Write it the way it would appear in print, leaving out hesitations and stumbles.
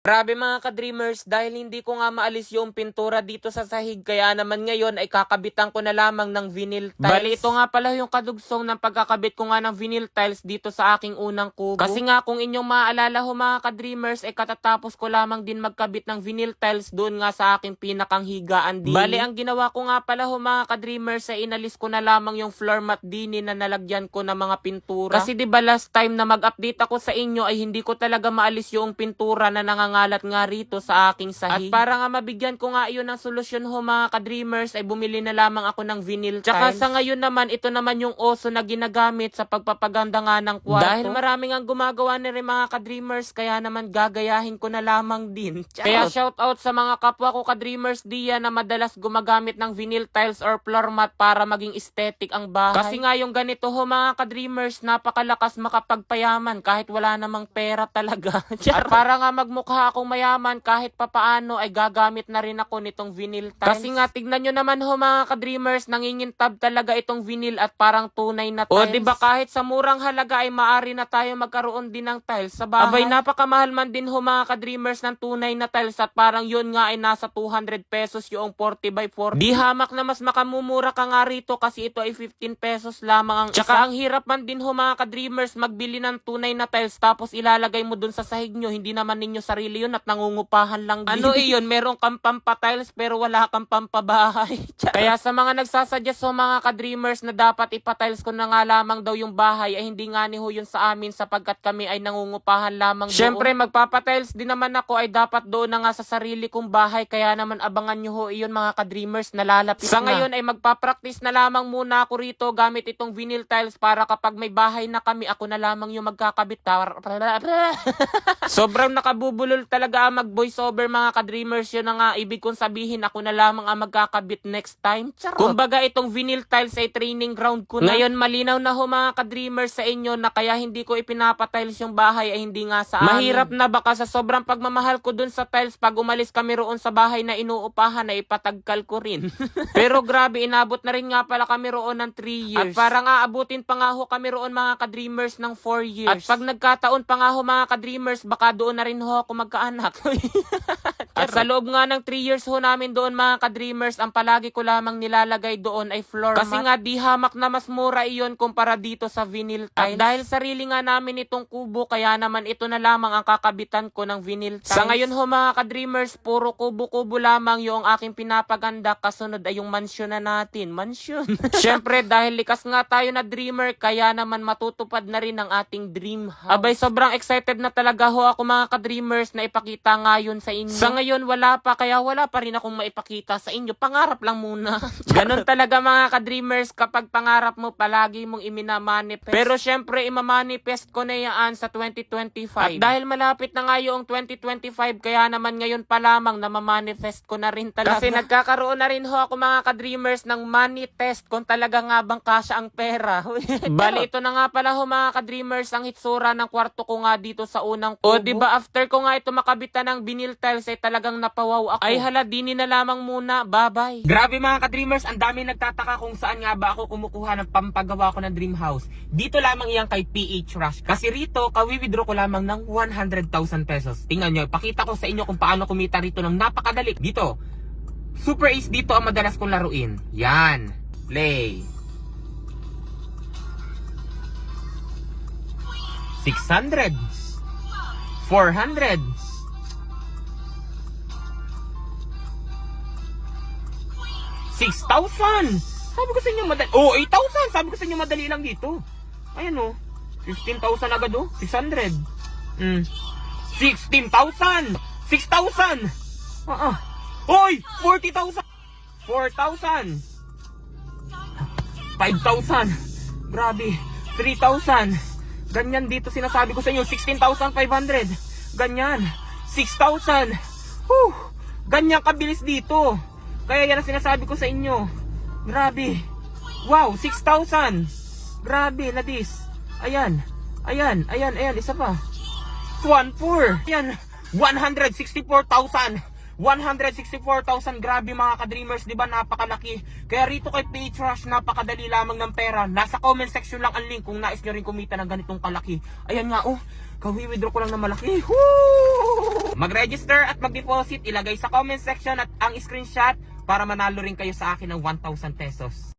Grabe mga ka-dreamers, dahil hindi ko nga maalis yung pintura dito sa sahig, kaya naman ngayon ay kakabitan ko na lamang ng vinyl tiles. Bali ito nga pala yung kadugsong ng pagkakabit ko nga ng vinyl tiles dito sa aking unang kubo. Kasi nga kung inyong maaalala ho mga ka-dreamers, ay katatapos ko lamang din magkabit ng vinyl tiles doon nga sa aking pinakang higaan din. Bali ang ginawa ko nga pala ho mga ka-dreamers ay inalis ko na lamang yung floor mat din na nalagyan ko ng mga pintura. Kasi diba last time na mag-update ako sa inyo ay hindi ko talaga maalis yung pintura na nangangalat nga rito sa aking sahig. At para nga mabigyan ko nga iyon ng solusyon ho mga ka-dreamers ay bumili na lamang ako ng vinyl tiles. Tsaka sa ngayon naman ito naman yung oso na ginagamit sa pagpapaganda nga ng kwarto. Dahil maraming ang gumagawa na rin mga ka-dreamers kaya naman gagayahin ko na lamang din. Kaya shout out sa mga kapwa ko ka-dreamers diyan na madalas gumagamit ng vinyl tiles or floor mat para maging aesthetic ang bahay. Kasi nga yung ganito ho mga ka-dreamers napakalakas makapagpayaman kahit wala namang pera talaga. At para nga magmukha akong mayaman kahit papaano ay gagamit na rin ako nitong vinyl tiles. Kasi nga tignan nyo naman ho mga ka-dreamers, nangingintab talaga itong vinyl at parang tunay na tiles. O diba kahit sa murang halaga ay maari na tayo magkaroon din ng tiles sa bahay. Abay napakamahal man din ho mga ka-dreamers ng tunay na tiles at parang yun nga ay nasa 200 pesos yung 40 by 40. Di hamak na mas makamumura ka nga rito kasi ito ay 15 pesos lamang ang isa. Tsaka ang hirap man din ho mga ka-dreamers magbili ng tunay na tiles tapos ilalagay mo dun sa sahig nyo, hindi naman ninyo sarili yun at nangungupahan lang din. Ano iyon? Meron kang pampatiles pero wala kang pampabahay. Kaya sa mga nagsasuggest ho mga ka-dreamers na dapat ipatiles ko na nga lamang daw yung bahay ay hindi nga ni ho yun sa amin sapagkat kami ay nangungupahan lamang doon. Syempre magpapatiles din naman ako ay dapat doon na nga sa sarili kong bahay kaya naman abangan nyo ho iyon mga ka-dreamers nalalapit sa ngayon ay magpapractice na lamang muna ako rito gamit itong vinyl tiles para kapag may bahay na kami ako na lamang yung magkakabit. Sobrang nakabubulol talaga ang mag-voice over mga ka-dreamers. Yun na nga ibig kong sabihin ako na lamang ang magkakabit next time. Charot. Kumbaga itong vinyl tiles ay training ground ko na. Ngayon malinaw na ho mga ka-dreamers sa inyo na kaya hindi ko ipinapatiles yung bahay ay hindi nga sa amin. Mahirap na baka sa sobrang pagmamahal ko dun sa tiles pag umalis kami roon sa bahay na inuupahan ay ipatagkal ko rin. Pero grabe inabot na rin nga pala kami roon ng 3 years. At parang aabutin pa nga ho kami roon mga ka-dreamers ng 4 years. At pag nagkataon pa nga ho mga ka-dreamers baka doon na rin ho ako magkaanak. At sa loob nga ng 3 years ho namin doon mga ka-dreamers, ang palagi ko lamang nilalagay doon ay floor mat. Kasi nga di hamak na mas mura iyon kumpara dito sa vinyl tiles. At dahil sarili nga namin itong kubo, kaya naman ito na lamang ang kakabitan ko ng vinyl tiles. Sa ngayon ho mga ka-dreamers, puro kubo-kubo lamang yung aking pinapaganda. Kasunod ay yung mansyon na natin. Mansyon. Syempre dahil likas nga tayo na dreamer, kaya naman matutupad na rin ang ating dream house. Abay sobrang excited na talaga ho ako mga ka-dreamers na ipakita nga yun sa inyo. Sa ngayon wala pa, kaya wala pa rin akong maipakita sa inyo. Pangarap lang muna. Ganon talaga mga ka-dreamers, kapag pangarap mo palagi mong iminamanifest. Pero syempre imamanifest ko na yan sa 2025. At dahil malapit na nga yung 2025, kaya naman ngayon pa lamang na mamanifest ko na rin talaga. Kasi nagkakaroon na rin ho ako mga ka-dreamers ng money test kung talaga nga bang kasya ang pera. Bali ito na nga pala ho mga ka-dreamers ang hitsura ng kwarto ko nga dito sa unang kubo. O diba after ko nga ito makabitan ng vinyl tiles ay talagang napawaw ako. Ay hala, dini na lamang muna. Bye-bye. Grabe mga ka-dreamers, ang dami nagtataka kung saan nga ba ako kumukuha ng pampagawa ko ng dream house. Dito lamang iyan kay PH Rush. Kasi rito, kawi-withdraw ko lamang ng 100,000 pesos. Tingnan nyo, pakita ko sa inyo kung paano kumita rito ng napakadali. Dito, Super Ace dito ang madalas kong laruin. Yan. Play. 600. 400. 6,000! Sabi ko sa inyo madali. Oh, 8,000! Sabi ko sa inyo madali lang dito. Ayan oh. 15,000 agad oh. 600. 16,000! 6,000! Hoy! 40,000! 4,000! 5,000! Grabe. 3,000! Ganyan dito sinasabi ko sa inyo. 16,500! Ganyan. 6,000! Ganyan kabilis dito. Kaya yan ang sinasabi ko sa inyo. Grabe. Wow, 6,000. Grabe, ladis. Ayan. Ayan, ayan, ayan. Isa pa. 1,400. Ayan. 164,000. 164,000. Grabe mga ka-dreamers, di ba? Napakalaki. Kaya rito kay Paytrash, napakadali lamang ng pera. Nasa comment section lang ang link kung nais nyo rin kumita ng ganitong kalaki. Ayan nga, oh, kawi-withdraw ko lang na malaki. Woo! Mag-register at mag-deposit, ilagay sa comment section at ang screenshot para manalo rin kayo sa akin ng 1,000 pesos.